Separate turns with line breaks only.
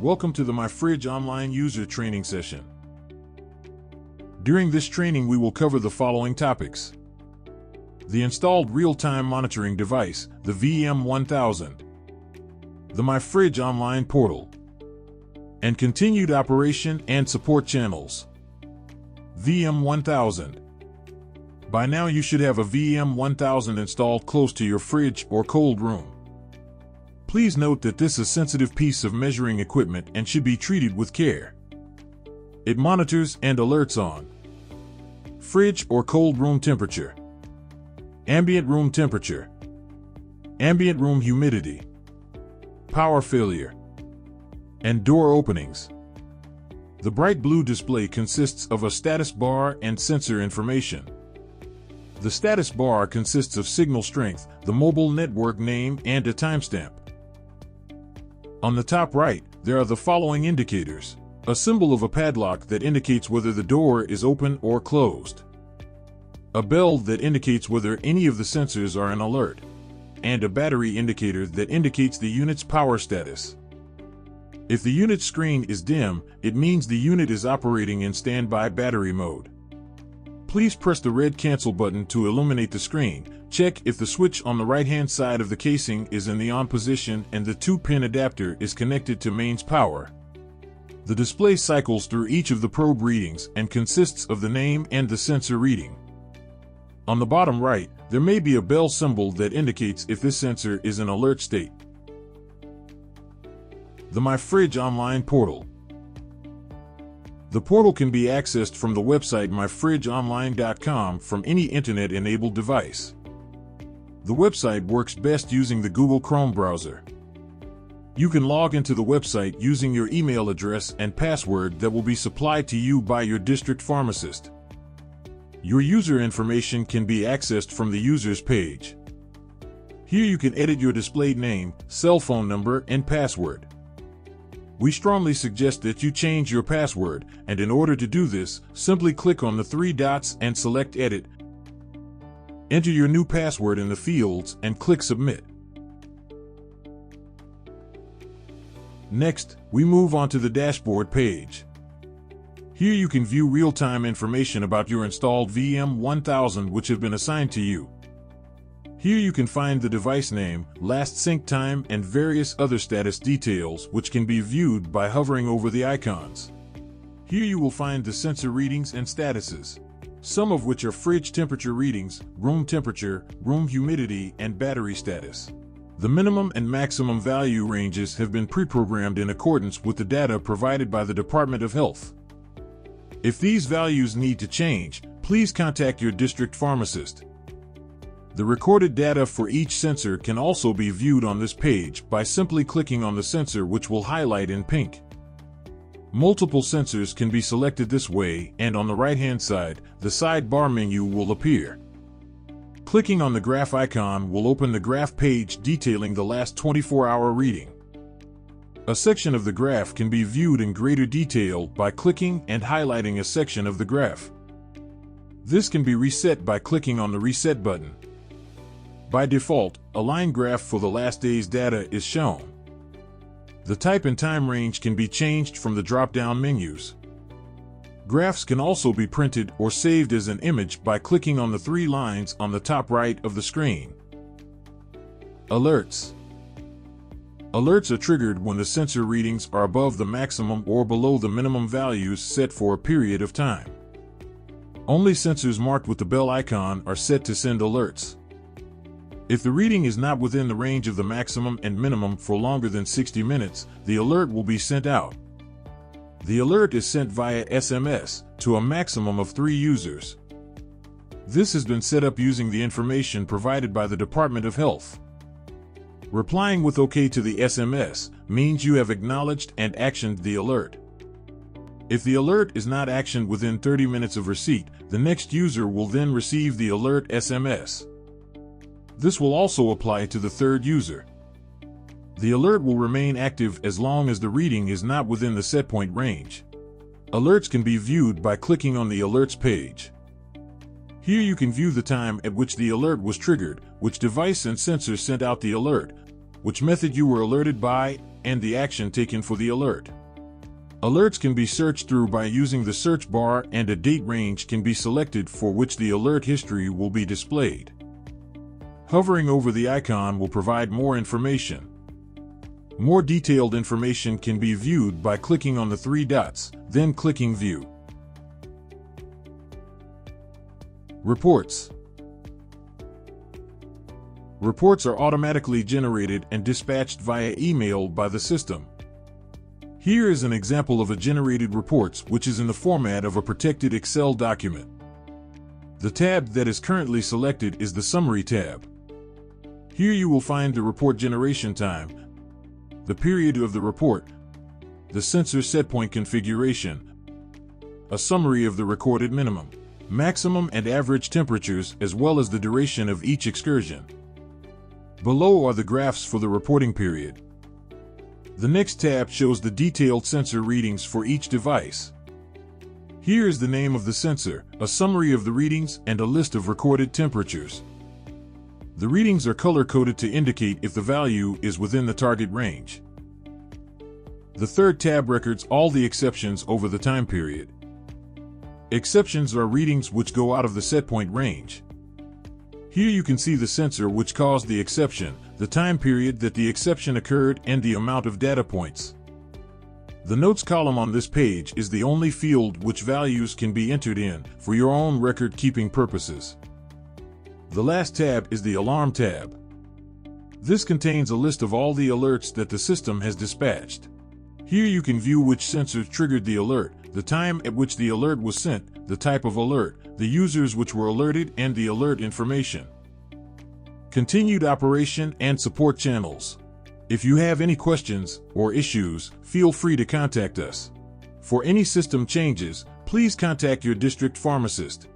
Welcome to the My Fridge online user training session. During this training we will cover the following topics: the installed real-time monitoring device, the VM1000, the My Fridge online portal, and continued operation and support channels. VM1000. By now you should have a VM1000 installed close to your fridge or cold room. Please note that this is a sensitive piece of measuring equipment and should be treated with care. It monitors and alerts on fridge or cold room temperature, ambient room temperature, ambient room humidity, power failure, and door openings. The bright blue display consists of a status bar and sensor information. The status bar consists of signal strength, the mobile network name, and a timestamp. On the top right, there are the following indicators: a symbol of a padlock that indicates whether the door is open or closed, a bell that indicates whether any of the sensors are in alert, and a battery indicator that indicates the unit's power status. If the unit screen is dim, it means the unit is operating in standby battery mode. Please press the red cancel button to illuminate the screen. Check if the switch on the right-hand side of the casing is in the on position and the 2-pin adapter is connected to mains power. The display cycles through each of the probe readings and consists of the name and the sensor reading. On the bottom right, there may be a bell symbol that indicates if this sensor is in alert state. The My Fridge online portal. The portal can be accessed from the website myfridgeonline.com from any internet-enabled device. The website works best using the Google Chrome browser. You can log into the website using your email address and password that will be supplied to you by your district pharmacist. Your user information can be accessed from the Users page. Here you can edit your displayed name, cell phone number, and password. We strongly suggest that you change your password, and in order to do this, simply click on the 3 dots and select Edit. Enter your new password in the fields and click Submit. Next, we move on to the dashboard page. Here you can view real-time information about your installed VM1000 which have been assigned to you. Here you can find the device name, last sync time, and various other status details which can be viewed by hovering over the icons. Here you will find the sensor readings and statuses, some of which are fridge temperature readings, room temperature, room humidity, and battery status. The minimum and maximum value ranges have been pre-programmed in accordance with the data provided by the Department of Health. If these values need to change, please contact your district pharmacist. The recorded data for each sensor can also be viewed on this page by simply clicking on the sensor, which will highlight in pink. Multiple sensors can be selected this way, and on the right-hand side, the sidebar menu will appear. Clicking on the graph icon will open the graph page detailing the last 24-hour reading. A section of the graph can be viewed in greater detail by clicking and highlighting a section of the graph. This can be reset by clicking on the Reset button. By default, a line graph for the last day's data is shown. The type and time range can be changed from the drop-down menus. Graphs can also be printed or saved as an image by clicking on the 3 lines on the top right of the screen. Alerts. Alerts are triggered when the sensor readings are above the maximum or below the minimum values set for a period of time. Only sensors marked with the bell icon are set to send alerts. If the reading is not within the range of the maximum and minimum for longer than 60 minutes, the alert will be sent out. The alert is sent via SMS to a maximum of 3 users. This has been set up using the information provided by the Department of Health. Replying with OK to the SMS means you have acknowledged and actioned the alert. If the alert is not actioned within 30 minutes of receipt, the next user will then receive the alert SMS. This will also apply to the third user. The alert will remain active as long as the reading is not within the setpoint range. Alerts can be viewed by clicking on the Alerts page. Here you can view the time at which the alert was triggered, which device and sensor sent out the alert, which method you were alerted by, and the action taken for the alert. Alerts can be searched through by using the search bar, and a date range can be selected for which the alert history will be displayed. Hovering over the icon will provide more information. More detailed information can be viewed by clicking on the three dots, then clicking View. Reports. Reports are automatically generated and dispatched via email by the system. Here is an example of a generated reports, which is in the format of a protected Excel document. The tab that is currently selected is the Summary tab. Here you will find the report generation time, the period of the report, the sensor setpoint configuration, a summary of the recorded minimum, maximum and average temperatures, as well as the duration of each excursion. Below are the graphs for the reporting period. The next tab shows the detailed sensor readings for each device. Here is the name of the sensor, a summary of the readings, and a list of recorded temperatures. The readings are color-coded to indicate if the value is within the target range. The third tab records all the exceptions over the time period. Exceptions are readings which go out of the setpoint range. Here you can see the sensor which caused the exception, the time period that the exception occurred, and the amount of data points. The notes column on this page is the only field which values can be entered in for your own record-keeping purposes. The last tab is the Alarm tab. This contains a list of all the alerts that the system has dispatched. Here you can view which sensors triggered the alert, the time at which the alert was sent, the type of alert, the users which were alerted, and the alert information. Continued operation and support channels. If you have any questions or issues, feel free to contact us. For any system changes, please contact your district pharmacist.